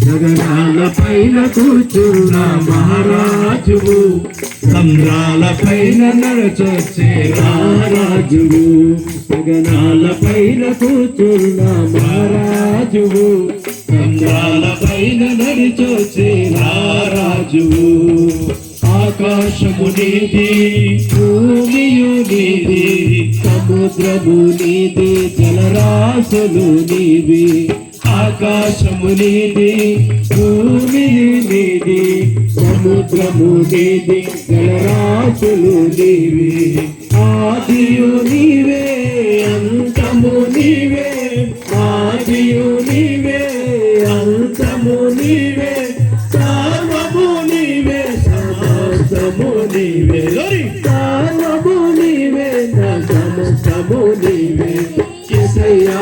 గగనాల పైన కూర్చున్న మహారాజువు, సంద్రాల పైన నడచొచ్చే రాజువు. గగనాల పైన కూర్చున్న మహారాజువు, సంద్రాల పైన నడిచొచ్చే రాజువు. ఆకాశము నీది, భూమియు నీది, సముద్రము నీది, జలరాశులు నీవి. ఆకాశము నీది, భూమి నీది, సముద్రము నీది, జలరాశులు నీవి. ఆదియు నీవే, అంతము నీవే, ఆదియు నీవే, అంతము నీవే, సర్వము నీవే, సమస్తము నీవే, సర్వము నీవే, సమస్తము నీవే. యేసయ్యా